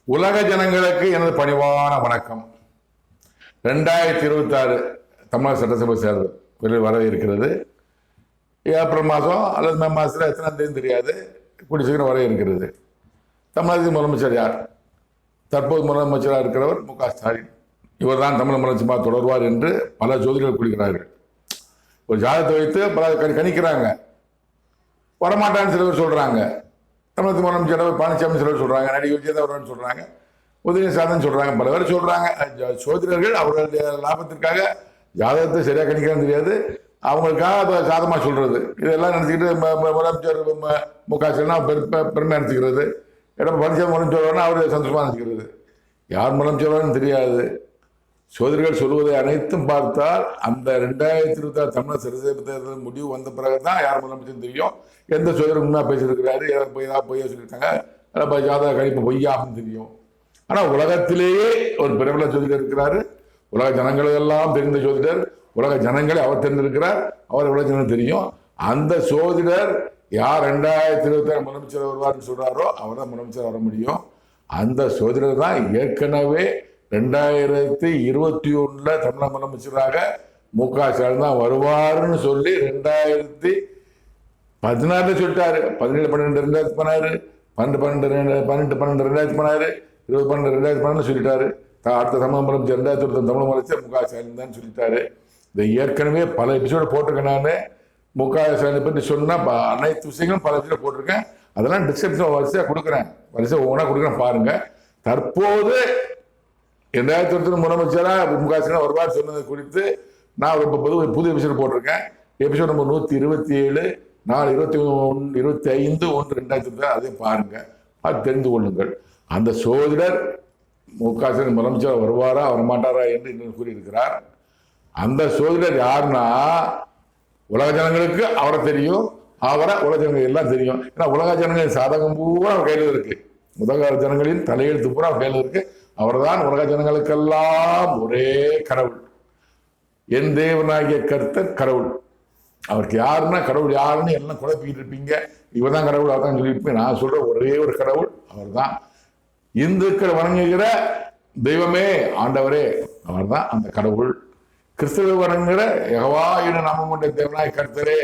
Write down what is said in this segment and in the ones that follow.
உலக ஜனங்களுக்கு எனது பணிவான வணக்கம். 2026 தமிழ்நாடு சட்டசபை தேர்தல் வர இருக்கிறது. ஏப்ரல் மாதம் அல்லது மே மாதத்தில் எத்தனாம் தேதி தெரியாது, கூடிய சீக்கிரம் வர இருக்கிறது. தமிழகத்தின் முதலமைச்சர் யார்? தற்போது முதலமைச்சராக இருக்கிறவர் மு.க.ஸ்டாலின். இவர் தான் தமிழ் முதலமைச்சர் தொடர்வார் என்று பல ஜோதிடர்கள் கூறுகிறார்கள். ஒரு ஜாதகத்தை வைத்து பல கணிக்கிறாங்க. வரமாட்டான்னு சில பேர் சொல்றாங்க. தமிழகத்தின் முதலமைச்சர் பழனிசாமி சிலர் சொல்றாங்க, நடிகர் விஜயதாவர்னு சொல்றாங்க, உதயநிதி சொல்றாங்க, பல பேர் சொல்றாங்க. சோதிடர்கள் அவர்களுடைய லாபத்திற்காக ஜாதகத்தை சரியா கணிக்கிறான்னு தெரியாது, அவங்களுக்காக சாதமா சொல்றது. இதெல்லாம் நினைச்சுக்கிட்டு முதலமைச்சர் மு.க.ஸ்டாலின் பெருமை நினைச்சுக்கிறது. பழனிசாமி முதலமைச்சர் அவர் சந்தோஷமா நினைச்சுக்கிறது. யார் முதலமைச்சர் தெரியாது. சோதரிகள் சொல்வதை அனைத்தும் பார்த்தால் அந்த 2026 தமிழக சட்டசபை தேர்தல் முடிவு வந்த பிறகுதான் யார் முதலமைச்சர் தெரியும். எந்த சோதரி உண்மையா பேசியிருக்கிறாரு, பொய்யா சொல்லியிருக்காங்க, ஜாதக கணிப்பு பொய்யாகும் தெரியும். ஆனா உலகத்திலேயே ஒரு பிரபல ஜோதிடர் இருக்கிறாரு. உலக ஜனங்களெல்லாம் தெரிந்த ஜோதிடர். உலக ஜனங்களை அவர் தெரிந்திருக்கிறார். அவர் உலக ஜனம் தெரியும். அந்த சோதிடர் யார் 2026 முதலமைச்சர் வருவார்னு சொல்றாரோ அவர் தான் முதலமைச்சர் வர முடியும். அந்த சோதிடர் தான் ஏற்கனவே 2021 தமிழக முதலமைச்சராக மு.க.ஸ்டாலின் தான் வருவாருன்னு சொல்லி 2016 சொல்லிட்டாரு. 17, 12, 2000 பண்ணாரு, 12, 2012 பண்ணாரு, 2012, 2012 சொல்லிட்டாரு. அடுத்த தமிழக முதலமைச்சர் 2021 தமிழக முதலமைச்சர் மு.க.ஸ்டாலின் தான் சொல்லிட்டாரு. இதை ஏற்கனவே பல எபிசோட போட்டிருக்கேன். நான் மு.க.ஸ்டாலின் பற்றி சொன்னா அனைத்து விஷயங்களும் பல எபிசோட போட்டிருக்கேன். அதெல்லாம் டிஸ்கிரிப்ஷன் வரிசையா கொடுக்குறேன், வரிசை ஒவ்வொன்றா கொடுக்குறேன் பாருங்க. தற்போது 2021 முதலமைச்சராக மு.க.ஸ்டாலின் வருவார் சொன்னது குறித்து நான் ஒரு புது எபிசோடு போட்டிருக்கேன். Episode number 127, 25/1/2022. அதையும் பாருங்க, அது தெரிந்து கொள்ளுங்கள். அந்த சோதிடர் மு.க.ஸ்டாலின் முதலமைச்சர் வருவாரா வரமாட்டாரா என்று இன்னும் கூறியிருக்கிறார். அந்த சோதிடர் யாருன்னா உலக ஜனங்களுக்கு அவரை தெரியும், அவரை உலக ஜனங்கள் எல்லாம் தெரியும். ஏன்னா உலக ஜனங்களின் சாதகம் பூரா அவர் கையில் இருக்கு. உலக ஜனங்களின் தலையெழுத்து பூரா அவர் கையில் இருக்கு. அவர்தான் உலக ஜனங்களுக்கெல்லாம் ஒரே கடவுள். என் தேவனாகிய கர்த்தர் கடவுள். அவருக்கு யாருன்னா கடவுள் யாருன்னு எல்லாம் குழப்பிக்கிட்டு இருப்பீங்க. இவர் தான் கடவுள், அவர் தான் சொல்லியிருப்பீங்க. நான் சொல்ற ஒரே ஒரு கடவுள் அவர் தான். இந்துக்கள் வணங்குகிற தெய்வமே ஆண்டவரே, அவர் தான் அந்த கடவுள். கிறிஸ்தவ வணங்குகிற யெகோவா என நாமம் கொண்ட தேவனாய் கர்த்தரே,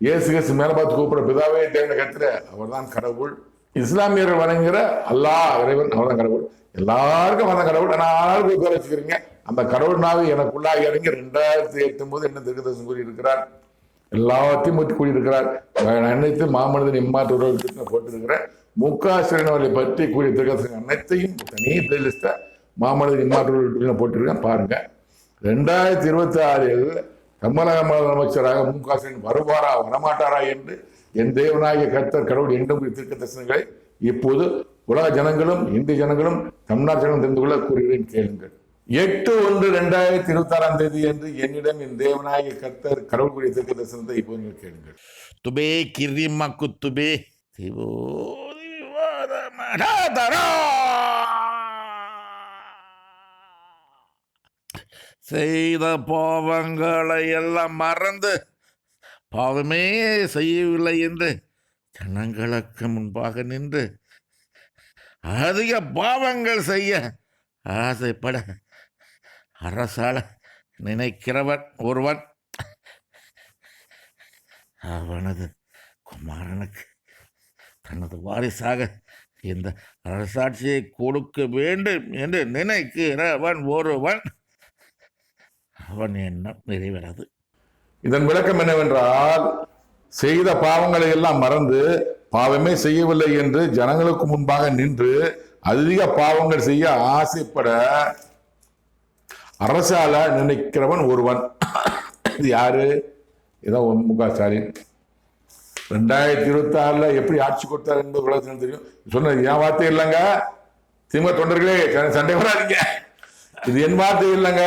இயேசு கிறிஸ்து மேல பார்த்து கூப்பிட பிதாவே தேவனை கர்த்தரே, அவர் தான் கடவுள். இஸ்லாமியர்கள் வணங்குகிற அல்லாஹ் இறைவன், அவர் தான் கடவுள். எல்லாருக்கும் வந்த கடவுள். ஆனாலும் பேர் வச்சுக்கிறீங்க. அந்த கடவுள் நாவி எனக்குள்ளாக இறங்கி 2008 என்ன தீர்க்கதரிசனம் கூறி இருக்கிறார். எல்லாத்தையும் மூத்தி கூறியிருக்கிறார். அனைத்து மாமனிதன் இம்மாற்று உறவு போட்டிருக்கிறேன். மு.க.ஸ்டாலின் அவர்களை பற்றி கூறிய தீர்க்கதரிசனம் அனைத்தையும் தனி பிளேலிஸ்ட மாமனிதன் இம்மாற்று உறவு போட்டிருக்கேன் பாருங்க. 2026 தமிழக முதலமைச்சராக மு.க.ஸ்டாலின் வருவாரா வரமாட்டாரா என்று என் தேவனாகிய கர்த்தர் கடவுள் என்றும் தீர்க்க தரிசனங்களை இப்போது உலக ஜனங்களும் இந்திய ஜனங்களும் தமிழ்நாடு ஜனங்களும் தெரிந்து கொள்ள கூறுகிறேன், கேளுங்கள். 8/1/2026 என்று என்னிடம் என் தேவனாகிய கர்த்தர் கடவுள் கூறிய தீர்க்க தரிசனத்தை இப்போது நீங்கள் கேளுங்கள். துபே கிரிமா குத்துபே செய்த பாவங்களை எல்லாம் மறந்து பாவமே செய்யவில்லை என்று ஜனங்களுக்கு முன்பாக நின்று அதிக பாவங்கள் செய்ய ஆசைப்பட அரசால நினைக்கிறவன் ஒருவன் அவனது குமாரனுக்கு தனது வாரிசாக இந்த அரசாட்சியை கொடுக்க வேண்டும் என்று நினைக்கிறவன் ஒருவன் அவன் எண்ணம் நிறைவேறாது. இதன் விளக்கம் என்னவென்றால், செய்த பாவங்களை எல்லாம் மறந்து பாவமே செய்யவில்லை என்று ஜனங்களுக்கு முன்பாக நின்று அதிக பாவங்கள் செய்ய ஆசைப்பட அரசால நினைக்கிறவன் ஒருவன். இது யாரு? இதான் மு.க.ஸ்டாலின். 2026 எப்படி ஆட்சி கொடுத்தார் என்பது உலகத்திற்கு தெரியும். சொன்னது என் வார்த்தை இல்லைங்க. திமுக தொண்டர்களே சண்டை வராதீங்க. இது என் வார்த்தை இல்லைங்க,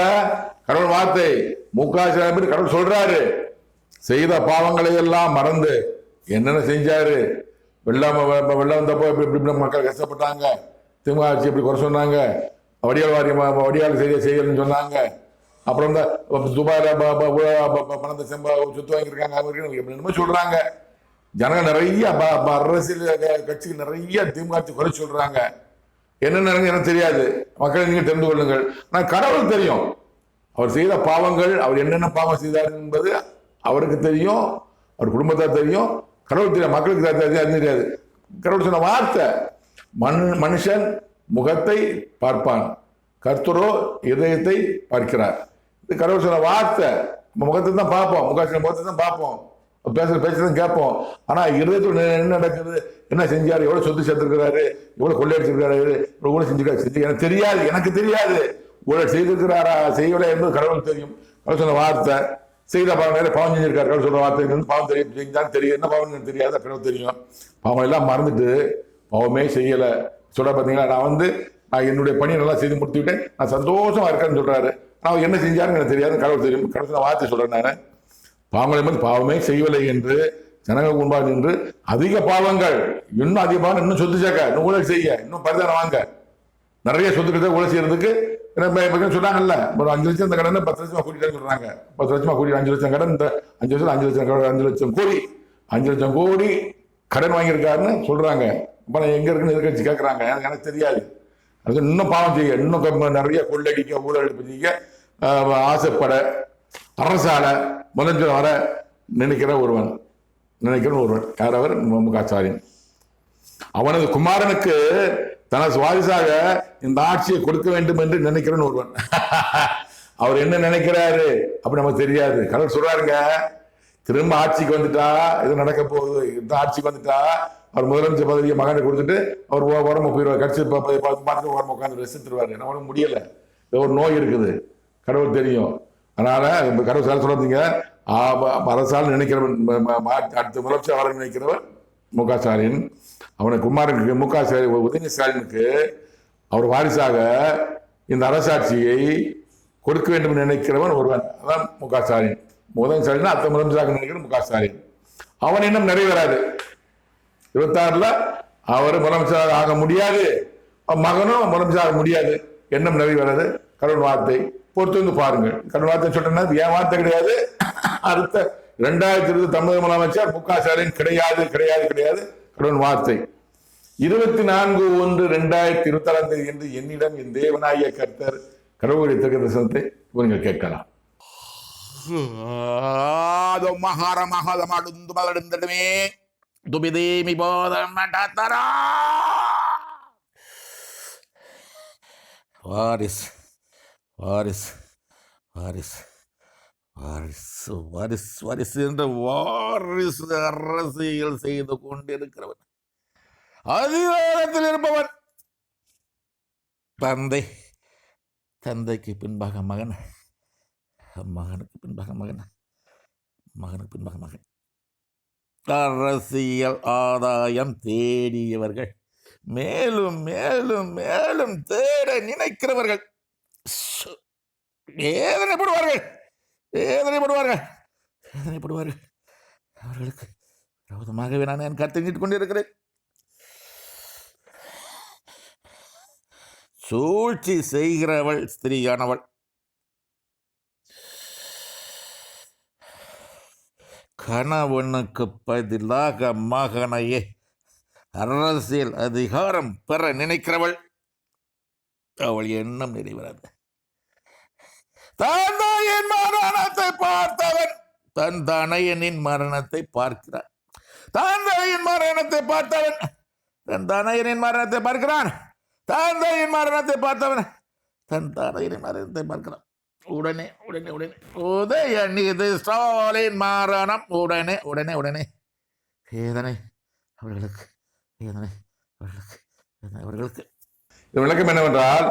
கடவுள் வார்த்தை. மு.க.ஸ்டாலின் கடவுள் சொல்றாரு, செய்த பாவங்களை எல்லாம் மறந்து என்னென்ன செஞ்சாரு. வெள்ளம் வந்தப்போ எப்படி மக்கள் கஷ்டப்பட்டாங்க, திமுக ஆட்சி எப்படி குறை சொன்னாங்க, வடியால் செய்யணும்னு சொன்னாங்க. அப்புறம் துபாயில பணத்தை சொத்து வாங்கியிருக்காங்க, என்னமோ சொல்றாங்க. ஜனங்க நிறைய அரசியல் கட்சிகள் நிறைய திமுக ஆட்சி குறை சொல்றாங்க. என்னென்ன எனக்கு தெரியாது, மக்களை நீங்க தெரிந்து கொள்ளுங்கள். ஆனால் கடவுள் தெரியும் அவர் செய்த பாவங்கள், அவர் என்னென்ன பாவம் செய்தார் என்பது அவருக்கு தெரியும், அவர் குடும்பத்தார் தெரியும், கடவுள் தெரியும், மக்களுக்கு தெரியாது. கடவுள் சொன்ன வார்த்தை, மனுஷன் முகத்தை பார்ப்பான், கர்த்தரோ இதயத்தை பார்க்கிறார். இது கடவுள் சொன்ன வார்த்தை. முகத்தை தான் பார்ப்போம், முகத்தை தான் பார்ப்போம், பேசுற பேச்சுதான் கேட்போம். ஆனா இருதயத்துல என்ன நடக்குது, என்ன செஞ்சாரு, எவ்வளவு சொத்து சேர்த்திருக்கிறாரு, எவ்வளவு கொள்ளையடிச்சிருக்காரு, எவ்வளவு செஞ்சிருக்காரு எனக்கு தெரியாது, எனக்கு தெரியாது. ஊழல் செய்திருக்கிறாரா செய்யவில்லை என்பது கடவுள் தெரியும். கடவுள் சொன்ன வார்த்தை, செய்த பாவம் வேற பாவம் செஞ்சிருக்காரு, கடவுள் சொல்ற வார்த்தை பாவம் தெரியும், செஞ்சாலும் தெரியும், என்ன பாவம் தெரியாது, கடவுள் தெரியும். பாவம் எல்லாம் மறந்துட்டு பாவமே செய்யல சொல்ற பாத்தீங்களா. நான் என்னுடைய பணியை நல்லா செய்து முடித்து விட்டேன், நான் சந்தோஷமா இருக்கேன்னு சொல்றாரு. நான் என்ன செஞ்சாருன்னு எனக்கு தெரியாது, கடவுள் தெரியும். கடவுள் சொன்ன வார்த்தை சொல்றேன் நான், பாவங்களை வந்து பாவமே செய்யவில்லை என்று ஜனங்களுக்கு முன்பாக நின்று அதிக பாவங்கள், இன்னும் அதிக பாவம், இன்னும் சொத்து சேர்க்க, இன்னும் ஊழல் செய்ய, இன்னும் பரிதானம் வாங்க, நிறைய சொத்துக்கிட்ட ஊழல் செய்யறதுக்கு சொன்னாங்கல்ல. ஒரு 5 லட்சம் இந்த கடன் 10 லட்சமா கூட்டிட்டு சொல்றாங்க. 10 லட்சமா கூட்டி 5 லட்சம் கடன், இந்த 5 லட்சம் 5 லட்சம் 5 லட்சம் கோடி 5 லட்சம் கோடி கடன் வாங்கியிருக்காருன்னு சொல்றாங்க. அப்ப எங்க இருக்குன்னு எதிர்கட்சி கேட்கறாங்க, எனக்கு தெரியாது. அது இன்னும் பாவம் செய்ய, இன்னும் நிறைய கொள்ளடிக்க, ஊழல் செய்ய ஆசைப்பட, அரசால முதல் வர நினைக்கிற ஒருவன் யார் அவர்? மு.க. ஸ்டாலின். அவனது குமாரனுக்கு தனது வாரிசாக இந்த ஆட்சியை கொடுக்க வேண்டும் என்று நினைக்கிற ஒருவன். அவர் என்ன நினைக்கிறாரு அப்படி நமக்கு தெரியாது. கடவுள் சொல்றாருங்க, திரும்ப ஆட்சிக்கு வந்துட்டா இது நடக்க போகுது, இந்த ஆட்சிக்கு வந்துட்டா அவர் முதலமைச்சர் பதவியை மகனை கொடுத்துட்டு அவர் உடம்பு போயிடுவார், கட்சி பார்த்துட்டு உடம்பு உட்காந்து ரெசித்துருவாரு. நம்மளும் முடியல, ஒரு நோய் இருக்குது, கடவுள் தெரியும். அதனால கடவுள் சொல்றீங்க, அரசால் நினைக்கிறவன், அடுத்த முதலமைச்சர் வர நினைக்கிறவன் மு.க. ஸ்டாலின். அவனுக்கு குமாரனுக்கு மு.க. உதயநிதி ஸ்டாலினுக்கு அவர் வாரிசாக இந்த அரசாட்சியை கொடுக்க வேண்டும் என்று நினைக்கிறவன் ஒருவன், அதான் மு.க. ஸ்டாலின். உதயநிதி ஸ்டாலின் அடுத்த முதலமைச்சராக நினைக்கிற மு.க. ஸ்டாலின். அவன் இன்னும் நிறைவேறாது. 26 அவர் முதலமைச்சராக ஆக முடியாது, மகனும் முதலமைச்சராக முடியாது, எண்ணம் நிறைவேறாது. கடவுள் வார்த்தை பொறுத்து வந்து பாருங்க. கடவுள் வார்த்தை சொல்றேன்னா என் வார்த்தை கிடையாது. அடுத்த 2020 தமிழக முதலமைச்சர் மு.க. ஸ்டாலின் கிடையாது கிடையாது கிடையாது, கடவுள் வார்த்தை. 24/1/2026 என்று என்னிடம் என் தேவனாகிய கர்த்தர் கடவுளுடைய தீர்க்க தரிசனத்தை நீங்கள் கேட்கலாம். வாரிஸ் வாரிஸ் வாரிஸ் வாரிசு வாரிசு வாரிசு என்ற வாரிசு அரசியல் செய்து கொண்டிருக்கிறவன், அதிகாரத்தில் இருப்பவன், தந்தைக்கு பின்பாக மகன், மகனுக்கு பின்பாக மகன், மகனுக்கு பின்பாக மகன், அரசியல் ஆதாயம் தேடியவர்கள், மேலும் மேலும் மேலும் தேட நினைக்கிறவர்கள் வேதனைப்படுவார்கள். அவர்களுக்கு விரோதமாகவே நான் என் கருத்தை நீட்டுக் கொண்டிருக்கிறேன். சூழ்ச்சி செய்கிறவள் ஸ்திரீயானவள், கணவனுக்கு பதிலாக மகனையே அரசியல் அதிகாரம் பெற நினைக்கிறவள், அவள் எண்ணம் நிறைவேறாது. தந்தையின் மரணத்தை பார்த்தவன் தன் தனையனின் மரணத்தை பார்க்கிறான். தந்தையின் மரணத்தை பார்த்தவன் தன் தனையனின் மரணத்தை பார்க்கிறான். தந்தையின் மரணத்தை பார்த்தவன் தன் தனையனின் மரணத்தை பார்க்கிறான். உடனே உடனே உடனே உதயநிதி ஸ்டாலின் மரணம், உடனே உடனே உடனே வேதனை அவர்களுக்கு, வேதனை அவர்களுக்கு, அவர்களுக்கு. இது விளக்கம் என்னவென்றால்,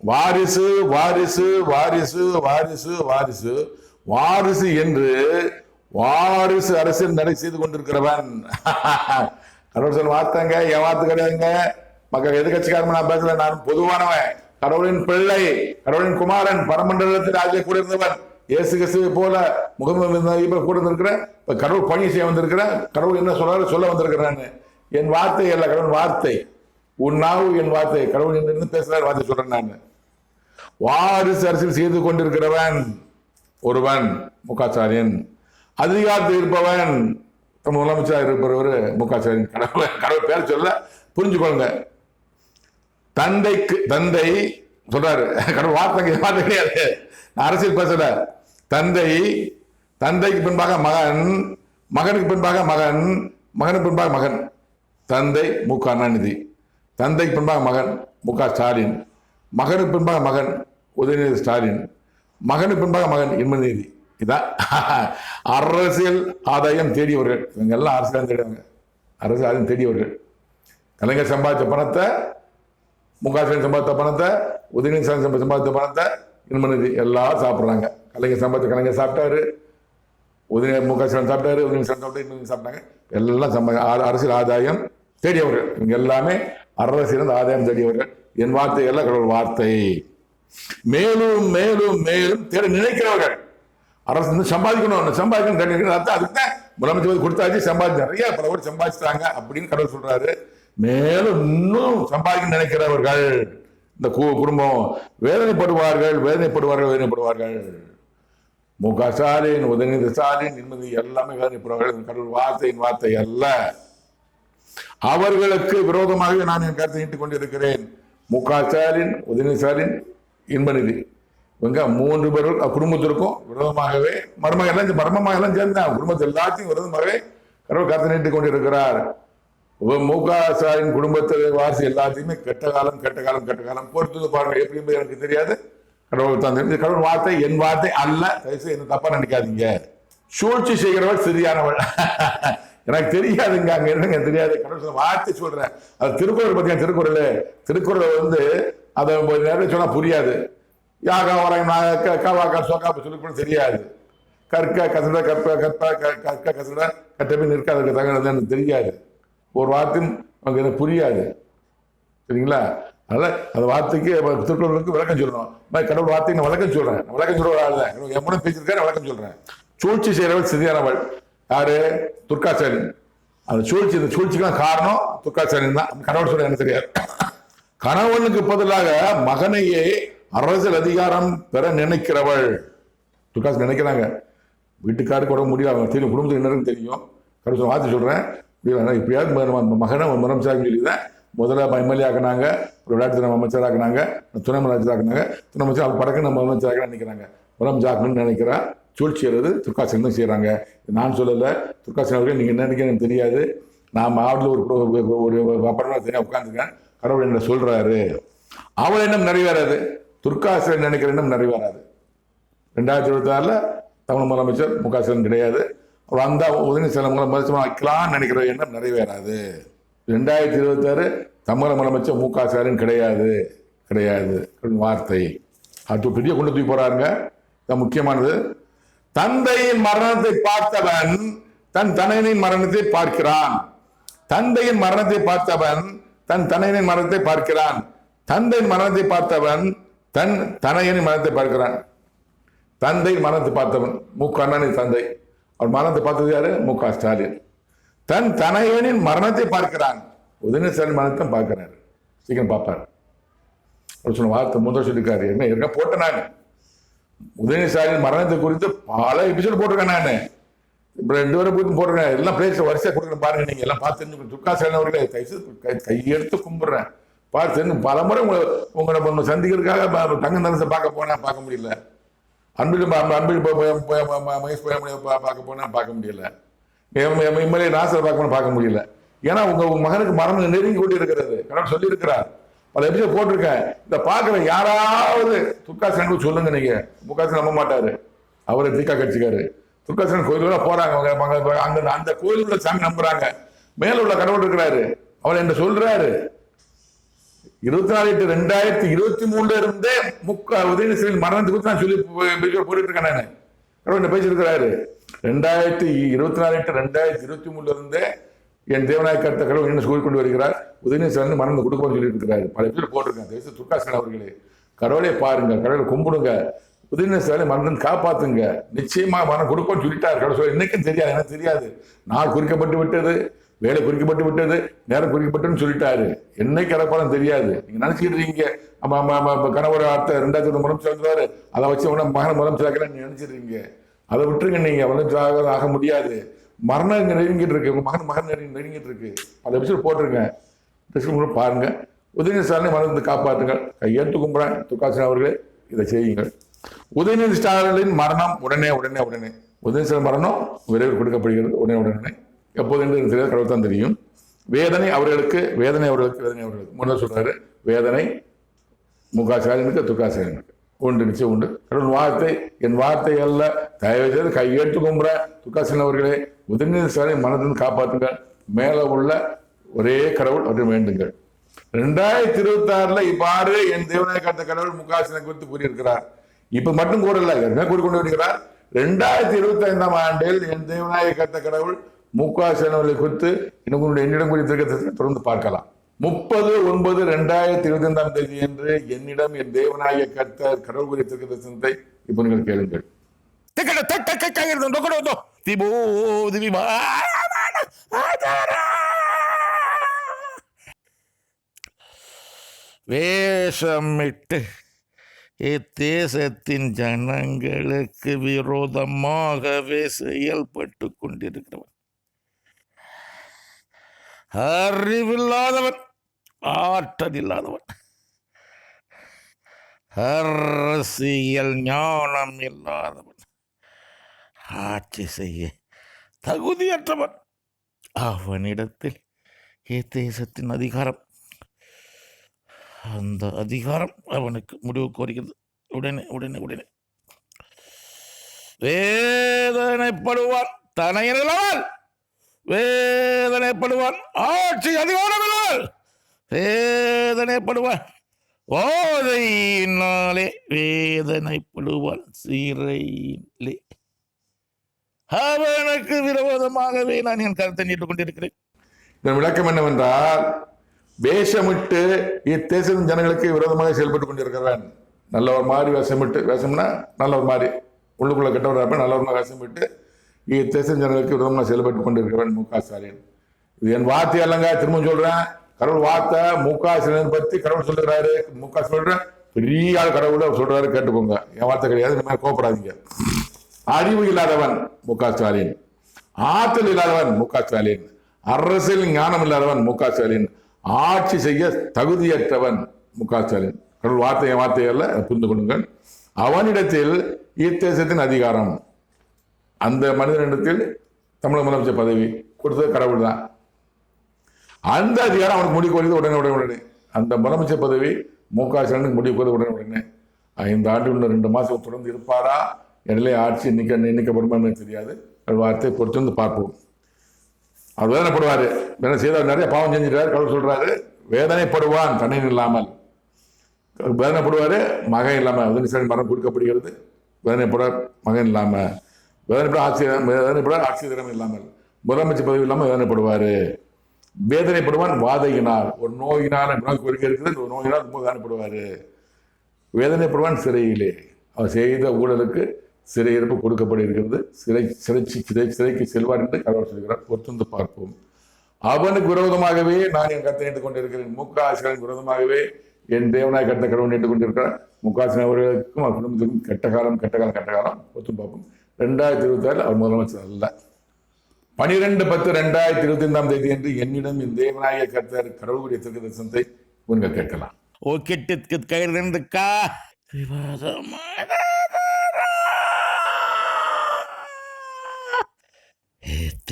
வாரிசு வாரிசு வாரிசு வாரிசு வாரிசு வாரிசு என்று வாரிசு அரசியல் நடை செய்து கொண்டிருக்கிறவன். கடவுள் சொல்ல வார்த்தைங்க, என் வார்த்தை கிடையாதுங்க. மக்கள் எதிர்கட்சிக்காரன் நான் பேசல, நான் பொதுவானவன், கடவுளின் பிள்ளை, கடவுளின் குமாரன், பரமண்டலத்தில் ஆகிய கூட இருந்தவன், இயேசு கிறிஸ்துவை போல முகமது கூட இருந்திருக்கிறேன். இப்ப கடவுள் பணி செய்ய வந்திருக்கிறேன். கடவுள் என்ன சொல்றாரு சொல்ல வந்திருக்கிறான்னு. என் வார்த்தை அல்ல, கடவுள் வார்த்தை. உன் நாவு என் வார்த்தை. கடவுள் என்ன பேசுறாரு வார்த்தை சொல்றேன் நான். வாரிசு அரசியல் செய்து கொண்டிருக்கிறவன் ஒருவன் மு.க. ஸ்டாலின். அதிகாரத்தில் இருப்பவன் முதலமைச்சராக இருப்பவர் மு.க. ஸ்டாலின். கடவுள் பேர் சொல்ல புரிஞ்சுக்கோங்க. தந்தை சொல்றாரு, கடவுள் வார்த்தை கிடையாது, அரசியல் பேசல. தந்தைக்கு பின்பாக மகன், மகனுக்கு பின்பாக மகன், மகனுக்கு பின்பாக மகன். தந்தை மு க கருணாநிதி, தந்தைக்கு பின்பாக மகன் மு க ஸ்டாலின், மகனுக்கு பின்பாக மகன் உதயநிதி ஸ்டாலின், மகனுக்கு பின்பாக மகன் இன்பநிதி. இதான் அரசியல் ஆதாயம் தேடியவர்கள். இவங்க எல்லாம் அரசியல் தேடியவங்க, அரசியல் ஆதாயம் தேடியவர்கள். கலைஞர் சம்பாதிச்ச பணத்தை, மு க ஸ்டாலின் சம்பாதித்த பணத்தை, உதயநிதி ஸ்டாலின் சம்பாதித்த பணத்தை இன்பநிதி எல்லாரும் சாப்பிட்றாங்க. கலைஞர் சம்பாதிச்ச கலைஞர் சாப்பிட்டாரு, மு க ஸ்டாலின் சாப்பிட்டாரு, உதயநிதி ஸ்டாலின் சாப்பிட்டாரு, இன்பநிதி சாப்பிட்டாங்க. எல்லாம் அரசியல் ஆதாயம் தேடியவர்கள். இவங்க எல்லாமே அரசியல் ஆதாயம் தேடியவர்கள். என் வார்த்தை எல்லாம் கடவுள் வார்த்தை. மேலும் மேலும் மேலும் தேட நினைக்கிறவர்கள். அரசு சம்பாதிக்கணும் அதுக்கு தான் முதலமைச்சர் கொடுத்தாச்சு, சம்பாதிச்சு நிறைய பல பேர் சம்பாதிச்சிட்டாங்க அப்படின்னு கடவுள் சொல்றாரு. மேலும் இன்னும் சம்பாதிக்க நினைக்கிறவர்கள் இந்த குடும்பம் வேதனைப்படுவார்கள். மு க ஸ்டாலின், உதயநிதி ஸ்டாலின், நிம்மதி எல்லாமே வேதனைப்படுவார்கள். கடவுள் வார்த்தையின் வார்த்தை அல்ல. அவர்களுக்கு விரோதமாக நான் என் கருத்தை நீட்டிக் கொண்டிருக்கிறேன். மு க ஸ்டாலின், உதயநிதி ஸ்டாலின், இன்பநிதி, இவங்க 3 பேர்கள் குடும்பத்திற்கும் விரோதமாகவே மர்மமாக எல்லாம் சேர்ந்தாங்க. குடும்பத்தில் எல்லாத்தையும் விரோதமாகவே கடவுள் கருத்தை நீட்டிக் கொண்டிருக்கிறார். மு க ஸ்டாலின் குடும்பத்தில் வாசி எல்லாத்தையுமே கெட்ட காலம் பொறுத்து பாருங்க. எப்படி எனக்கு தெரியாது, கடவுள் தான் தெரிஞ்சு. கடவுள் வார்த்தை என் வார்த்தை அல்ல. தயவுசெய்து என்ன தப்பா நினைக்காதீங்க. சூழ்ச்சி செய்கிறவள் சரியானவள். எனக்கு தெரியாதுங்க, அங்க என்னங்க தெரியாது. கடவுள் வார்த்தை சொல்றேன். அது திருக்குறள் பத்தியா, திருக்குறள் அதை நிறைய சொன்னா புரியாது. யாக வராங்க சொல்லிக்கூட தெரியாது. கற்க கசட கட்டப்பை நிற்காத தகவல் தெரியாது. ஒரு வார்த்தையும் நமக்கு எனக்கு புரியாது. சரிங்களா? அதனால அந்த வார்த்தைக்கு திருக்குறளுக்கு விளக்கம் சொல்லணும். கடவுள் வார்த்தைக்கு நான் விளக்கம் சொல்றேன். விளக்கம் சொல்ற ஆள் தான் எம்மனும் பேசியிருக்காரு. விளக்கம் சொல்றேன். சூழ்ச்சி செய்கிறவள் சரியானவள். யாரு? துர்கா ஸ்டாலின். அந்த சூழ்ச்சிக்கெல்லாம் காரணம் துர்கா ஸ்டாலின் தான். கடவுள் சொல்ல எனக்கு தெரியாது. கணவனுக்கு பதிலாக மகனையே அரசியல் அதிகாரம் பெற நினைக்கிறவள் துர்கா ஸ்டாலின் நினைக்கிறாங்க. வீட்டுக்காருக்கு உடம்பு முடியாது, தெரியும், குடும்பத்துக்கு என்னன்னு தெரியும். கடவுள் வார்த்தை சொல்றேன். இப்படியாவது மகனை முதலமைச்சராக சொல்லிதான் முதல்ல எம்எல்ஏ ஆக்கினாங்க, ஒரு விளையாட்டு அமைச்சர் ஆக்கினாங்க, துணை முதலமைச்சர் ஆக்கினாங்க. துணை அமைச்சர் அவங்க படக்கு நம்ம முதலமைச்சராக நினைக்கிறாங்க. முதலமைச்சர் ஆக்கணும்னு நினைக்கிறா. சூழ்ச்சி செய்யறது துர்கா ஸ்டாலின் தான் செய்யறாங்க. நான் சொல்லலை. துர்கா ஸ்டாலின் அவர்கள் நீங்க என்ன நினைக்கிறேன்னு தெரியாது. நான் மாவட்டத்தில் ஒரு அப்பறம் தனியாக உட்காந்துருக்கேன். கடவுள் என்ன சொல்றாரு, அவள் எண்ணம் நிறைவேறாது. துர்கா ஸ்டாலின் நினைக்கிற எண்ணம் நிறைவேறாது. 2026 தமிழ் முதலமைச்சர் மு க ஸ்டாலின் கிடையாது. அவர் அந்த உதயநிதி ஸ்டாலின் முதலமைச்சர் வைக்கலாம்னு நினைக்கிற எண்ணம் நிறைவேறாது. 2026 தமிழக முதலமைச்சர் மு க ஸ்டாலின் கிடையாது. வார்த்தை அது பெரிய கொண்டு தூக்கி போறாருங்க. முக்கியமானது, தந்தையின் மரணத்தை பார்த்தவன் தன் தனையனின் மரணத்தை பார்க்கிறான். தந்தையின் மரணத்தை பார்த்தவன் தன் தனையனின் மரணத்தை பார்க்கிறான். தந்தையின் மரணத்தை பார்த்தவன் தன் தனையனின் மரணத்தை பார்க்கிறான். தந்தையின் மரணத்தை பார்த்தவன் மு க கருணாநிதி தந்தை. அவர் மரணத்தை பார்த்தது யாரு? மு க ஸ்டாலின். தன் தனையனின் மரணத்தை பார்க்கிறான். உதயநிதி ஸ்டாலின் மரணத்தை பார்க்கிறாரு. சீக்கிரம் பார்ப்பார். அவர் சொன்ன வார்த்தை முதல் சொல்லியிருக்காரு. என்ன போட்ட நான் உதயநிதி ஸ்டாலின் மரணத்தை குறித்து பல எபிசோடு போட்டிருக்கேன். நான் 2 பேரை குறித்து போட்டிருக்கேன். எல்லாம் பிளேஸ் வரிசையாக கொடுக்குறேன் பாருங்க. நீங்க எல்லாம் பார்த்து தெரிஞ்சு. துர்கா ஸ்டாலின் அவர்களை கையெடுத்து கும்பிடுறேன். பார்த்து பல முறை உங்களை சந்திக்கிறதுக்காக தங்க தனசை பார்க்க முடியல. அன்பில் மகேஷ் பார்க்க போனா பார்க்க முடியல. எம்எல்ஏ நாசர் பார்க்க முடியல. ஏன்னா உங்க மகனுக்கு மரணம் நெருங்கி கொண்டு இருக்கிறது. கடவுள் சொல்லி இருக்கிறார். பல எபிசோட் போட்டிருக்கேன். இந்த பார்க்குற யாராவது துர்கா ஸ்டாலின் சொல்லுங்க. நீங்க மு க ஸ்டாலின் நம்ப மாட்டாரு. அவரை திக்கா கட்சிக்காரு. துர்கா ஸ்டாலின் கோயிலுக்குள்ள போறாங்க. அங்க அந்த கோயிலுக்குள்ள சாமி நம்புறாங்க. மேல உள்ள கடவுள் இருக்கிறாரு. அவர் என்ன சொல்றாரு? 24/8/2023 இருந்தே உதயநிதி ஸ்டாலின் மரணத்தை குறித்து நான் சொல்லி போட்டுட்டு இருக்கேன். நான் கடவுள் என்ன பேசியிருக்கிறாரு? 2024/8/2023 இருந்தே என் தேவநாயக கருத்த கடவுள் என்ன சொல்லி கொண்டு வருகிறார். உதயநிதி ஸ்டாலின் மரணம் கொடுக்கணும்னு சொல்லி இருக்கிறாரு. பல பேர் போட்டிருக்கேன். துர்கா ஸ்டாலின் அவர்களே, கடவுளே பாருங்க, கடவுளை கும்பிடுங்க, உதயநிதி ஸ்டாலின் மரணம் காப்பாத்துங்க. நிச்சயமா மரணம் கொடுப்போம்னு சொல்லிட்டாரு. கடவுள் இன்னைக்கும் தெரியாது, எனக்கு தெரியாது. நாள் குறிக்கப்பட்டு விட்டது, வேலை குறிக்கப்பட்டு விட்டது, நேரம் குறிக்கப்பட்டுன்னு சொல்லிட்டாரு. என்னைக்கு இறப்பாலும் தெரியாது. நீங்க நினைச்சிட்டு இருக்கீங்க கணவர் அடுத்த 2000 முதலமைச்சர் வந்துருவாரு, அதை வச்சு மகன முதலமைச்சர் நீங்க நினைச்சிருக்கீங்க. அதை விட்டுருங்க. நீங்க முதலமைச்சர் ஆக முடியாது. மரணம் நெருங்கிட்டு இருக்கு. உங்க மகன் நெருங்கிட்டு இருக்கு. பல எபிசோட் போட்டிருக்கேன். பாருங்க. உதயநிதி ஸ்டாலினை மனதிலிருந்து காப்பாற்றுங்கள். கையெழுத்து கும்புறேன் துர்காசன் அவர்களே, இதை செய்யுங்கள். உதயநிதி ஸ்டாலின் மரணம் உடனே உடனே உடனே உதயநிதி ஸ்டாலின் மரணம் விரைவில் கொடுக்கப்படுகிறது. உடனே உடனே எப்போது என்று தெரியாது, கடவுள் தான் தெரியும். வேதனை அவர்களுக்கு வேதனை அவர்களுக்கு வேதனை அவர்களுக்கு முன்னே சொல்றாரு. வேதனை முக ஸ்டாலினுக்கு துர்காசனுக்கு உண்டு, நிச்சயம் உண்டு. கடவுள் வார்த்தை என் வார்த்தை அல்ல. தயவு செய்து கையெழுத்து கும்புற துர்காசன் அவர்களே, உதயநிதி ஸ்டாலின் மனதிலிருந்து காப்பாற்றுங்கள். மேல உள்ள ஒரே கடவுள் அவரை வேண்டுங்கள். 2026 இவ்வாறு என் தேவனாய கர்த்த கடவுள் முகாசனை குறித்து கூறியிருக்கிறார். இப்ப மட்டும் கூறல, என்ன கூறிக்கொண்டு வருகிறார். 2025 ஆண்டில் என் தேவனாய கர்த்த கடவுள் முகாசன் அவர்களை குறித்து என்னிடம் கூறிய திருக்கத்தை தொடர்ந்து பார்க்கலாம். 30/9/2025 என்று என்னிடம் என் தேவனாய கர்த்தர் கடவுள் கூறிய திருக்க தரிசனத்தை இப்ப நீங்கள் கேளுங்கள். வேஷமிட்டு இத்தேசத்தின் ஜனங்களுக்கு விரோதமாகவே செயல்பட்டு கொண்டிருக்கிறவன், அறிவில்லாதவன், ஆற்றல் இல்லாதவன், அரசியல் ஞானம் இல்லாதவன், ஆட்சி செய்ய தகுதியற்றவன், அவனிடத்தில் இத்தேசத்தின் அதிகாரம், அந்த அதிகாரம் அவனுக்கு முடிவு கோருகிறது. உடனே உடனே உடனே வேதனைப்படுவான். தனையினால் வேதனைப்படுவான். ஆட்சி அதிகாரம் இல்லாமல் வேதனைப்படுவான். போதையினாலே வேதனைப்படுவான். சிறையிலே அவனுக்கு விரோதமாகவே நான் என் கருத்தை நீட்டுக் கொண்டிருக்கிறேன். இதன் விளக்கம் என்னவென்றால், வேஷமிட்டு இத்தேசத்தின் ஜனங்களுக்கு விரோதமாக செயல்பட்டுக் கொண்டிருக்கிறவன். நல்லவர் மாதிரி வேஷமிட்டு, வேஷம்னா நல்லவர் மாதிரி, உள்ளுக்குள்ள கெட்டவர் நல்லவர் மாதிரி வேஷமிட்டு இத்தேசத்தின் ஜனங்களுக்கு விரோதமாக செயல்பட்டுக் கொண்டிருக்கிறவன் முக ஸ்டாலின். இது என் வார்த்தை அல்லங்க, திரும்ப சொல்றேன். கடவுள் வார்த்தை. முக ஸ்டாலின் பத்தி கடவுள் சொல்லுகிறாரு. முக ஸ்டாலின் பெரிய ஆள் கடவுள் சொல்றாரு, கேட்டுக்கோங்க. என் வார்த்தை கிடையாது, இந்த மாதிரி கோபப்படாதீங்க. அறிவு இல்லாதவன் முக ஸ்டாலின், ஆற்றல் இல்லாதவன் முக ஸ்டாலின், அரசியல் ஞானம் இல்லாதவன் முக ஸ்டாலின், ஆட்சி செய்ய தகுதியற்றவன் முக ஸ்டாலின். கடவுள் வார்த்தை வார்த்தையல்ல, புரிந்து கொள்ளுங்கள். அவனிடத்தில் இத்தேசத்தின் அதிகாரம், அந்த மனிதனிடத்தில் தமிழக முதலமைச்சர் பதவி கொடுத்தது கடவுள் தான். அந்த அதிகாரம் அவனுக்கு முடிவு கோரியது உடனே உடனே உடனே. அந்த முதலமைச்சர் பதவி முக ஸ்டாலினுக்கு முடிவு கோரியது உடனே உடனே. 5 ஆண்டு 2 மாதம் தொடர்ந்து இருப்பாரா, இடையிலே ஆட்சி எண்ணிக்கப்படுமா தெரியாது. வார்த்தை பொறுத்து வந்து பார்ப்போம். அவர் வேதனைப்படுவாரு. வேலை செய்தார், நிறைய பாவம் செஞ்சிட்டாரு. கடவுள் சொல்றாரு வேதனைப்படுவான் தண்ணீர் இல்லாமல். வேதனைப்படுவாரு மகன் இல்லாம. உதயநிதி மரம் கொடுக்கப்படுகிறது. வேதனைப்படுவார் மகன் இல்லாம. வேதனைப்படுவார் ஆட்சி திறமை இல்லாமல். முதலமைச்சர் பதவி இல்லாமல் வேதனைப்படுவாரு. வேதனைப்படுவான் வாதையினால், ஒரு நோயினால், நோய் கோரிக்கை இருக்குது, ஒரு நோயினால் ரொம்ப வேதனைப்படுவாரு. வேதனைப்படுவான் சிறையிலே. அவர் செய்த ஊழலுக்கு சிறையிருப்பு கொடுக்கப்பட இருக்கிறது. சிறைக்கு செல்வார் என்று கடவுள் சொல்கிறார். பொறுத்து பார்ப்போம். அவனுக்கு விரோதமாகவே நான் என் கருத்தை நீட்டுக் கொண்டிருக்கிறேன். முக ஸ்டாலின் விரோதமாகவே என் தேவனாய் கருத்தை கடவுள் நீட்டுக் கொண்டிருக்கிறார். முக ஸ்டாலின் அவர்களுக்கும் அவர் குடும்பத்துக்கும் கெட்ட காலம் பொறுத்து பார்ப்போம். 2026 அவர் முதலமைச்சர் அல்ல. 12/10/2025 என்று என்னிடம் என் தேவனாய கர்த்தர் கடவுளுடைய திருக்க தரிசனத்தை நீங்கள் கேட்கலாம். ஓ கெட்டு கைக்கா விவாதமான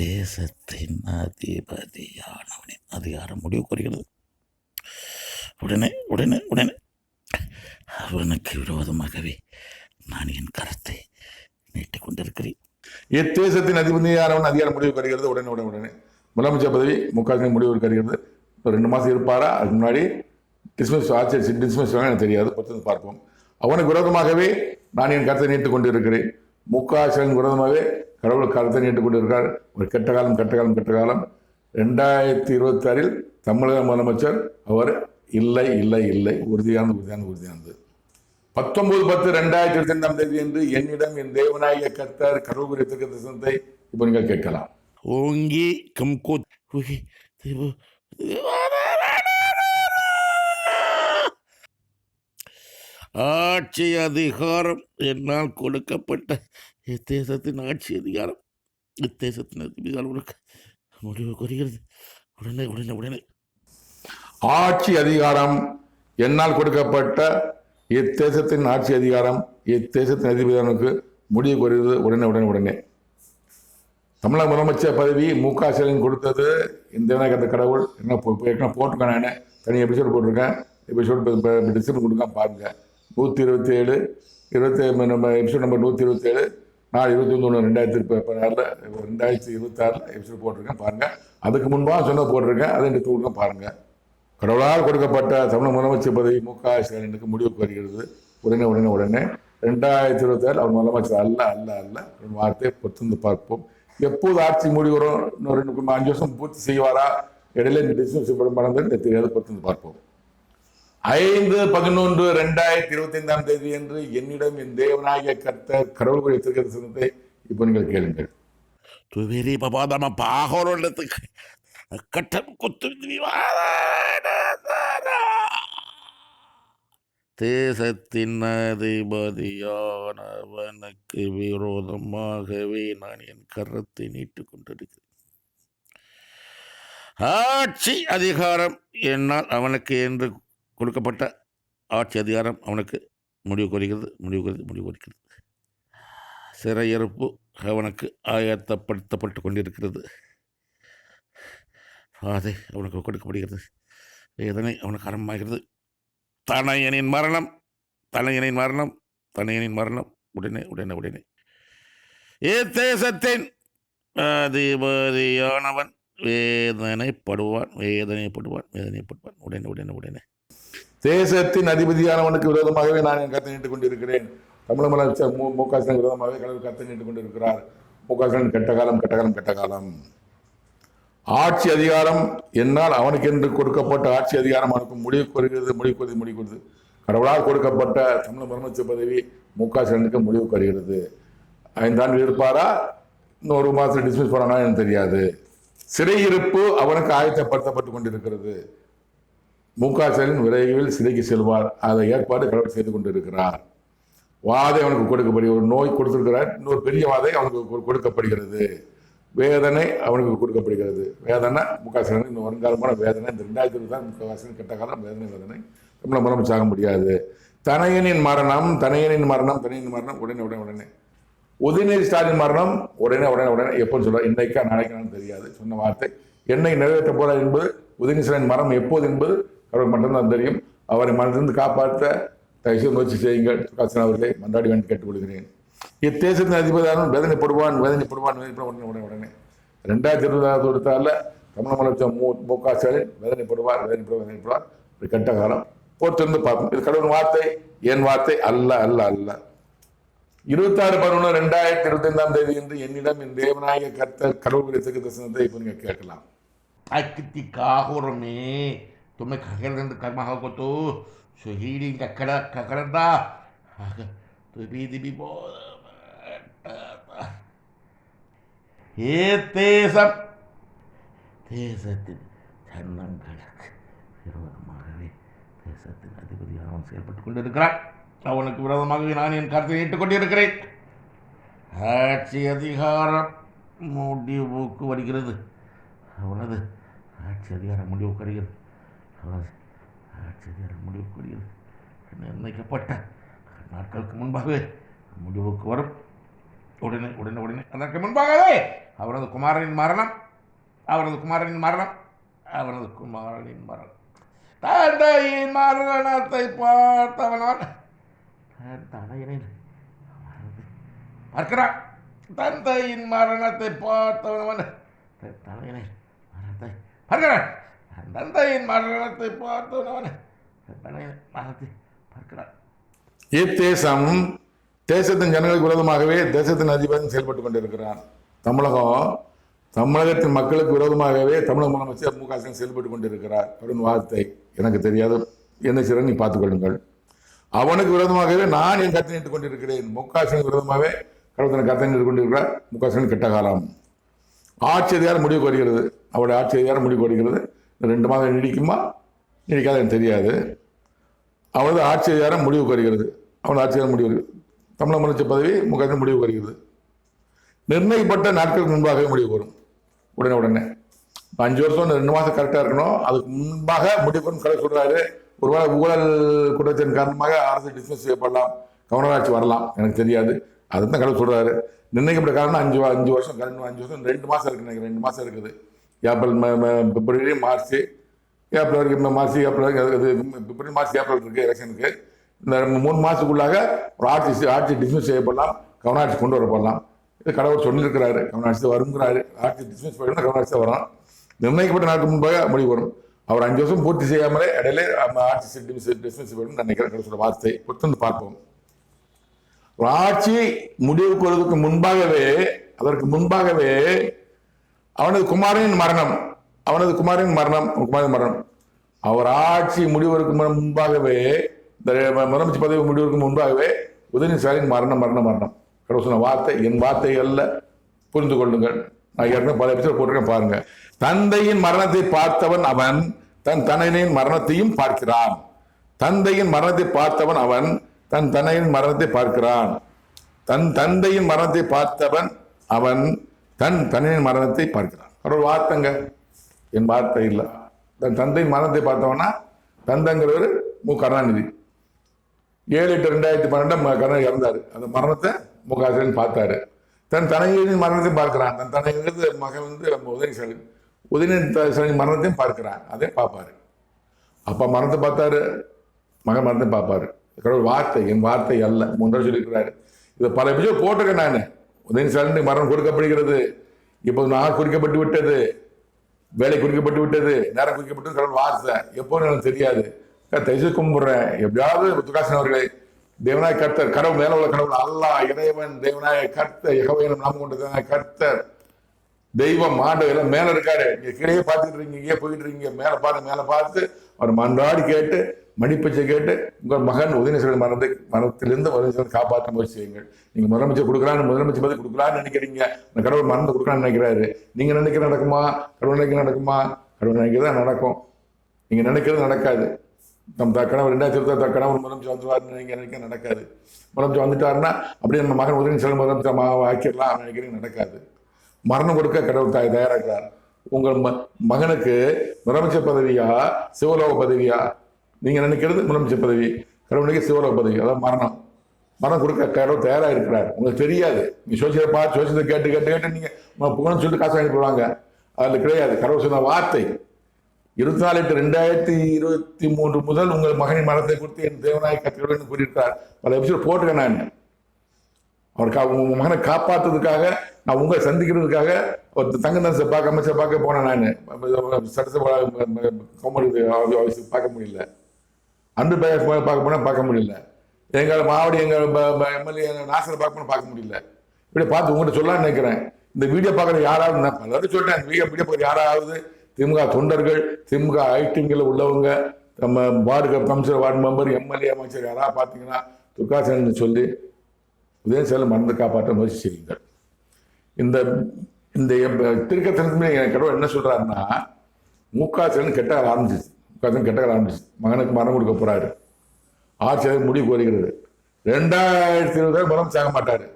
தேசத்தின் அதிபதியானவனின் அதிகாரம் முடிவு கோருகிறது. உடனே உடனே உடனே அவனுக்கு விரோதமாகவே நான் என் கருத்தை நீட்டிக் கொண்டிருக்கிறேன். இத்தேசத்தின் அதிபதியானவன் அதிகாரம் முடிவு வருகிறது. உடனே உடனே உடனே முதலமைச்சர் பதவி முக ஸ்டாலின் முடிவு வருகிறது. 2 மாதம் இருப்பாரா, அதுக்கு முன்னாடி டிஸ்மிஸ் எனக்கு தெரியாது. பொறுத்து பார்ப்போம். அவனுக்கு விரோதமாகவே நான் என் கருத்தை நீட்டுக் கொண்டிருக்கிறேன். முக ஸ்டாலின் விரோதமாகவே கடவுள் கருத்தை நீட்டுக் கொண்டிருக்கிறார். ஒரு கெட்ட காலம் 2026 தமிழக முதலமைச்சர் அவர் இல்லை இல்லை இல்லை உறுதியானது. 19/10/2025 என்று என்னிடம் என் தேவனாய கர்த்தர் கடவுள் குறித்த தரிசனத்தை இப்போ நீங்கள் கேட்கலாம். ஓங்கி ஆட்சி அதிகாரம் என்னால் கொடுக்கப்பட்ட இத்தேசத்தின் ஆட்சி அதிகாரம், இத்தேசத்தின் அதிகாரம் முடிவு கோருகிறது. உடனே உடனே உடனே ஆட்சி அதிகாரம் என்னால் கொடுக்கப்பட்ட இத்தேசத்தின் ஆட்சி அதிகாரம் இத்தேசத்தின் அதிபதியானுக்கு முடிவு கோருகிறது உடனே. தமிழக முதலமைச்சர் பதவி மு.க. ஸ்டாலின் கொடுத்தது இந்த அந்த கடவுள் என்ன போட்டிருக்கேன். நான் தனி எபிசோடு போட்டிருக்கேன். எபிசோடு டிஸ்கிரிப்ஷன் கொடுக்க பாருங்க. 127 நம்ம எபிசோட் நம்பர் 127 நாள் 21/2016 எபிசோடு போட்டிருக்கேன் பாருங்க. அதுக்கு முன்பாக சொன்ன போட்டிருக்கேன். அதை எடுத்து கொடுக்க பாருங்க. கடவுளால் கொடுக்கப்பட்ட தமிழக முதலமைச்சர் பதவி மு.க. ஸ்டாலினுக்கு முடிவுக்கு வருகிறது உடனே. 2026 அவர் முதலமைச்சர் அல்ல வார்த்தையை பொறுத்திருந்து பார்ப்போம். எப்போது ஆட்சி மூடி வரும்? இன்னும் 5 வருஷம் பூர்த்தி செய்வாரா? இடையில இந்த டிஸ்மிஸ் மறந்து தெரியாது. பொறுத்திருந்து பார்ப்போம். 5/11/2025 என்று என்னிடம் என் தேவனாகிய கர்த்தர் கடவுளுடைய திருக்கதரிசனத்தை இப்போ நீங்கள் கேளுங்கள். துவரி பபாதம பாகோரத்துக்கு கட்டம் கொத்து தேசத்தின் அதிபதியானவனுக்கு விரோதமாகவே நான் என் கரத்தை நீட்டுக் கொண்டிருக்கிறேன். ஆட்சி அதிகாரம் என்னால் அவனுக்கு என்று கொடுக்கப்பட்ட ஆட்சி அதிகாரம் அவனுக்கு முடிவு கோருகிறது. சிறையிருப்பு அவனுக்கு ஆயத்தப்படுத்தப்பட்டு கொண்டிருக்கிறது. அதை அவனுக்கு கொடுக்கப்படுகிறது. வேதனை அவனுக்கு ஆரம்பமாகிறது. தனையனின் மரணம் உடனே. தேசத்தின் அதிபதியானவன் வேதனைப்படுவான். உடனே. தேசத்தின் அதிபதியானவனுக்கு விரோதமாகவே நான் என் கருத்தை நீட்டுக் கொண்டிருக்கிறேன். தமிழக முதலமைச்சர் மு.க. ஸ்டாலின் விரோதமாகவே கடவுள் கருத்தை நீட்டுக் கொண்டிருக்கிறார். மு.க. ஸ்டாலின் கெட்ட காலம். ஆட்சி அதிகாரம் என்னால் அவனுக்கு என்று கொடுக்கப்பட்ட ஆட்சி அதிகாரம் அவனுக்கு முடிவு வருகிறது. கடவுளால் கொடுக்கப்பட்ட தமிழக முதலமைச்சர் பதவி மு.க. ஸ்டாலினுக்கு முடிவுக்கு வருகிறது. 5 ஆண்டுகள் இருப்பாரா? இன்னும் 1 மாதத்தில் டிஸ்மிஸ் பண்ணனா எனக்கு தெரியாது. சிறையிருப்பு அவனுக்கு ஆயத்தப்படுத்தப்பட்டு கொண்டிருக்கிறது. மு.க. ஸ்டாலின் விரைவில் சிறைக்கு செல்வார். அதை ஏற்பாடு கடவுள் செய்து கொண்டிருக்கிறார். வாதை அவனுக்கு கொடுக்கப்படுகிறது. ஒரு நோய் கொடுத்திருக்கிறார். இன்னொரு பெரிய வாதை அவனுக்கு கொடுக்கப்படுகிறது. வேதனை அவனுக்கு கொடுக்கப்படுகிறது. வேதனை மு.க. ஸ்டாலின் இன்னும் வருங்காலமான வேதனை. இந்த 2020 தான் மு.க. ஸ்டாலின் கெட்ட காலம். வேதனை தமிழக முதலமைச்சர் ஆக முடியாது. தனையனின் மரணம் உடனே. உதயநிதி ஸ்டாலின் மரணம் உடனே. எப்போன்னு சொல்ல இன்னைக்கா நாளைக்கானு தெரியாது. சொன்ன வார்த்தை என்னை நிறைவேற்ற போறார் என்பது உதயநிதி ஸ்டாலின் மரணம் எப்போது என்பது அவருக்கு மட்டும்தான் தெரியும். அவரை மனதிலிருந்து காப்பாற்ற தயவுசெய்து முயற்சி செய்யுங்கள். சுகாசன் அவர்களை மன்றாடி வேண்டி கேட்டுக்கொள்கிறேன். இத்தேசத்தின் அதிபதியான வேதனைப்படுவான். உடனே. 2026 தமிழக முதலமைச்சர் மு.க. ஸ்டாலின் வேதனைப்படுவார். கெட்ட காலம். பொறுத்திருந்து பார்ப்போம். இது கடவுள் வார்த்தை, என் வார்த்தை அல்ல. 26/11/2025 என்று என்னிடம் என் தேவனாகிய கர்த்தர் கடவுளுடைய திருக்கதரிசனத்தை இப்போ நீங்க கேட்கலாம். तुम्हें खगेंद्र कर्मा को तो सुहीली ककड़ा तो भी ये தேசத்தின் ஜனங்களுக்கு விரோதமாகவே தேசத்தின் அதிபதி அவன் செயல்பட்டுக் கொண்டிருக்கிறான். அவனுக்கு விரோதமாகவே நான் என் கருத்தை நீட்டுக் கொண்டிருக்கிறேன். ஆட்சி அதிகாரம் முடிவுக்கு வருகிறது. அவனது ஆட்சி அதிகாரம் முடிவுக்கு வருகிறது. நிர்ணயிக்கப்பட்ட நாட்களுக்கு முன்பாகவே முடிவுக்கு வரும். உடனே. அதற்கு முன்பாகவே அவரது குமாரனின் மரணம் தந்தையின் மரணத்தை பார்த்தவனான் பார்க்கிறான். தந்தையின் மரணத்தை பார்த்தவனவன் பார்க்கிறான். தேசத்தின் ஜனங்களுக்கு விரோதமாகவே தேசத்தின் அதிபதி செயல்பட்டுக் கொண்டிருக்கிறான். தமிழகத்தின் மக்களுக்கு விரோதமாகவே தமிழக முதலமைச்சர் மு.க. ஸ்டாலின் செயல்பட்டுக் கொண்டிருக்கிறார். அப்படின்னு வார்த்தை எனக்கு தெரியாது. என்ன செய்யறேன் நீ பார்த்துக் கொள்ளுங்கள். அவனுக்கு விரோதமாகவே நான் என் கருத்தை நீட்டுக் கொண்டிருக்கிறேன். மு.க. ஸ்டாலின் விரோதமாகவே கடவுள் கருத்தை நீட்டுக் கொண்டிருக்கிறார். மு.க. ஸ்டாலின் கெட்ட காலம். ஆட்சி அதிகாரம் முடிவுக்கு வருகிறது. அவருடைய ஆட்சி அதிகாரம் முடிவுக்கு வருகிறது. 2 மாதம் நீடிக்காத எனக்கு தெரியாது. அவரது ஆட்சி அதிகாரம் முடிவுக்கு வருகிறது. அவனது ஆட்சி அதிகாரம் முடிவு தமிழக முதலமைச்சர் பதவி மு.க. ஸ்டாலின் முடிவுக்கு வருகிறது. நிர்ணயிக்கப்பட்ட நாட்களுக்கு முன்பாகவே முடிவு வரும். உடனே. 5 வருஷம் 2 மாசம் கரெக்டா இருக்கணும். அதுக்கு முன்பாக முடிவுன்னு கலை சொல்றாரு. ஒருவேளை ஊழல் குற்றத்தின் காரணமாக அரசு டிஸ்மிஸ் செய்யப்படலாம், கவர்னர் ஆட்சி வரலாம், எனக்கு தெரியாது. அதுதான் கடவுள் சொல்றாரு. நிர்ணயிக்கப்பட்ட காரணம் 5 வருஷம், 5 வருஷம் 2 மாசம் இருக்கு, எனக்கு 2 மாசம் இருக்குது. ஏப்ரல், பிப்ரவரி, மார்ச், ஏப்ரல் வரைக்கும், மார்ச், ஏப்ரல், பிப்ரவரி, மார்ச், ஏப்ரல் இருக்கு எலெக்ஷனுக்கு. இந்த 3 மாசத்துக்குள்ளாக ஒரு ஆட்சி டிஸ்மிஸ் செய்யப்படலாம், கவர்னர் ஆட்சி கொண்டு வரப்படலாம். இது கடவுள் சொல்லியிருக்கிறாரு. கவர்னர் ஆட்சி வருங்கிறாரு. ஆட்சி டிஸ்மிஸ் பண்ணி கவர்னர் ஆட்சி வரும். நிர்ணயிக்கப்பட்ட நாளுக்கு முன்பாக முடிவு வரும். அவர் 5 வருஷம் பூர்த்தி செய்யாமலே இடையிலே ஆட்சி டிஸ்மிஸ் பண்ணணும் நினைக்கிற கடவுளோட வார்த்தை பொறுத்து பார்ப்போம். ஒரு ஆட்சி முடிவுக்கு வருவதற்கு முன்பாகவே, அதற்கு முன்பாகவே அவனது குமாரனின் மரணம், அவர் ஆட்சி முடிவதற்கு முன்பாகவே, இந்த முதலமைச்சர் பதவி முடிவதற்கு முன்பாகவே உதயநிதி ஸ்டாலின் மரணம். கடவுள் சொன்ன வார்த்தை, என் வார்த்தை அல்ல, புரிந்து கொள்ளுங்கள். நான் ஏற்கனவே பல எபிசோட் போட்டிருக்கேன் பாருங்க. தந்தையின் மரணத்தை பார்த்தவன் அவன் தன் தனையின் மரணத்தையும் பார்க்கிறான். தந்தையின் மரணத்தை பார்த்தவன் அவன் தன் தனையின் மரணத்தை பார்க்கிறான். தன் தந்தையின் மரணத்தை பார்த்தவன் அவன் தன் தனையின் மரணத்தை பார்க்கிறான். ஒரு வார்த்தைங்க, என் வார்த்தை இல்லை. தன் தந்தையின் மரணத்தை பார்த்தவனா தந்தைங்கிறவர் மு கருணாநிதி. 7/8/2012 கருணாநிதி இறந்தாரு. அந்த மரணத்தை மு க ஸ்டாலின் பார்த்தாரு. தன் தனையின் மரணத்தை பார்க்கிறான். தன் தனைங்கிறது மகன் உதயநிதி ஸ்டாலின். உதயநிதி ஸ்டாலின் மரணத்தையும் பார்க்கிறான். அதே பார்ப்பாரு. அப்பா மரணத்தை பார்த்தாரு, மகன் மரணத்தை பார்ப்பாரு. கடவுள் வார்த்தை, என் வார்த்தை அல்ல, 3 தடவை சொல்லியிருக்கிறாரு. இதை பல எபிசோட் போட்டிருக்கேன் நான். உதயநிதி ஸ்டாலின் மரணம் கொடுக்கப்படுகிறது, இப்போ நான் குறிக்கப்பட்டு விட்டது, வேலை குறிக்கப்பட்டு விட்டது, நேரம் குறிக்கப்பட்டு கடவுள் வார்த்தை எப்போன்னு எனக்கு தெரியாது. தயவு கும்பிடுறேன், எப்படியாவது துக்காசன் அவர்களை தேவனாய கர்த்தர், கடவுள் மேல உள்ள கடவுள் அல்லாஹ் இறைவன் தேவனாய கர்த்தர் யெகோவாவின் நாமம் கொண்ட கர்த்தர் தெய்வம் ஆண்டவர் எல்லாம் மேல இருக்காரு. நீங்க கீழே பார்த்துட்டு இருக்கீங்க, இங்கே போயிட்டு இருக்கீங்க, மேல பார்த்து அவர் மன்றாடி கேட்டு மன்னிப்பச்சை கேட்டு உங்கள் மகன் உதயநிதி மரணத்திலிருந்து உதயநிதி காப்பாற்ற முயற்சி செய்யுங்கள். நீங்க முதலமைச்சர் முதலமைச்சர் பதவி கொடுக்கலான்னு நினைக்கிறீங்க, அந்த கடவுள் மறந்து கொடுக்கலான்னு நினைக்கிறாரு. நீங்க நினைக்கிற நடக்குமா? கடவுள் நினைக்கிற நடக்குமா? கடவுள் நினைக்கிறதா நடக்கும். நீங்க நினைக்கிறது நடக்காது. நம் கணவர் 2020 கணவர் முதலமைச்சர் வந்துருவாருன்னு நீங்க நினைக்க நடக்காது. முதலமைச்சர் வந்துட்டாருன்னா அப்படியே நம்ம மகன் உதயநிதி முதலமைச்சர் ஆக்கிடலாம் நினைக்கிறீங்க, நடக்காது. மரணம் கொடுக்க கடவுள் தயாராகிறார். உங்கள் மகனுக்கு முதலமைச்சர் பதவியா சிவலோக பதவியா? நீங்க நினைக்கிறது முதலமைச்சர் பதவி, கடவுளுக்கு சிவலோக பதவி, அதாவது மரணம் கொடுக்க கடவுள் தயாரா இருக்கிறார். உங்களுக்கு தெரியாது. நீங்க சோசியத்தை கேட்டு நீங்க புகழ்னு சொல்லிட்டு காசு அனுப்பிடுவாங்க. அதுல கிடையாது. கடவுள் சொன்ன வார்த்தை 24/8/2023 முதல் உங்கள் மகனின் மரணத்தை குறித்து என் தேவனாய் கற்றுக்கொள்வேன் கூறியிருக்கிறார். பல எபிசோட் போட்டிருக்கேன் நான். உங்க மகனை காப்பாற்றுறதுக்காக, நான் உங்களை சந்திக்கிறதுக்காக ஒரு தங்க நர்ஸை அமைச்சர் பார்க்க போனேன். நான் சட்டசபை பார்க்க முடியல. அன்பு பார்க்க முடியல. எங்கள் மாவடி எங்கள் எம்எல்ஏ நாசரை பார்க்க முடியல. இப்படி பார்த்து உங்கள்கிட்ட சொல்லலாம்னு நினைக்கிறேன். இந்த வீடியோ பார்க்குற யாராவது, நான் பலரும் சொல்லிட்டேன், இந்த வீடியோ பார்க்குற யாராவது திமுக தொண்டர்கள், திமுக ஐடிங்கில் உள்ளவங்க, நம்ம ward councillor, ward member, MLA, அமைச்சர் யாராவது பார்த்தீங்கன்னா துர்காசன் சொல்லி உதயநிதி மறந்து காப்பாற்ற முயற்சி செய்யுங்கள். இந்த இந்த திருக்கத்தினத்துமே கடவுள் என்ன சொல்றாருன்னா, முகாசன் கெட்ட ஆரம்பிச்சிச்சு. மகனுக்கு மரணம் கொடுக்க போறாரு. ஆட்சியாளர் முடிவு கோருகிறது. 2020 மரணம் சாக மாட்டாரு.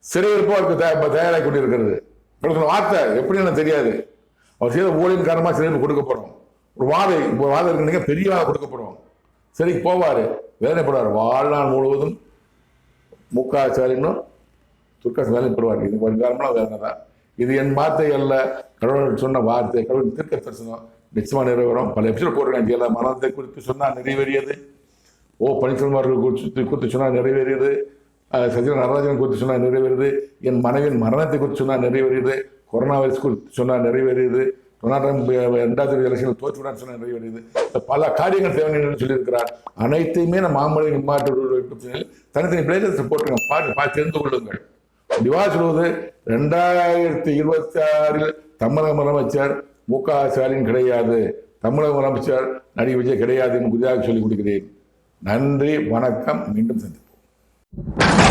சிறையிருப்போ அவருக்கு தயாராகி கொண்டிருக்கிறது. வார்த்தை எப்படி எனக்கு தெரியாது. அவர் செய்த ஊழியின் காரணமாக சிறையில் கொடுக்க போறோம். ஒரு வாதம் இருக்குங்க, பெரிய வாதம் கொடுக்க போறோம். சரிக்கு போவாரு, வேதனைப்படுவார். வாழ்நாள் முழுவதும் முக ஸ்டாலினும் துர்காசன் வேதனைப்படுவார். இது ஒரு காரணம்லாம் வேதனை தான். இது என் வார்த்தை அல்ல, கடவுள் சொன்ன வார்த்தை. கடவுள் தீர்க்க தரிசனம் நிச்சயமா நிறைவேறும். பல எபிசோட் போடுறேன். மரணத்தை குறித்து சொன்னால் நிறைவேறியது. பன்னீர்செல்வம் அவர்கள் குறித்து சொன்னால் நிறைவேறியது. சத்யநாராயண நடராஜன் குறித்து சொன்னால் நிறைவேறுது. என் மனைவியின் மரணத்தை குறித்து சொன்னால் நிறைவேறியது. கொரோனா வைரஸ் குறித்து சொன்னால் நிறைவேறியது. 2020 எலெக்ஷனில் தோற்றுவிடான்னு சொன்னால் நிறைவேறியது. பல காரியங்கள் தேவை என்று சொல்லியிருக்கிறார். அனைத்தையுமே நம்ம மாமலை மாற்று தனித்தனி பிளேலிஸ்ட் போட்டுருங்க, பார்த்து தெரிந்து கொள்ளுங்கள். முடிவாக சொல்வது, 2026 தமிழக முதலமைச்சர் முக ஸ்டாலின் கிடையாது, தமிழக முதலமைச்சர் நடிகர் விஜய் கிடையாது என்று புதிதாக சொல்லிக் கொடுக்கிறேன். நன்றி, வணக்கம். மீண்டும் சந்திப்போம்.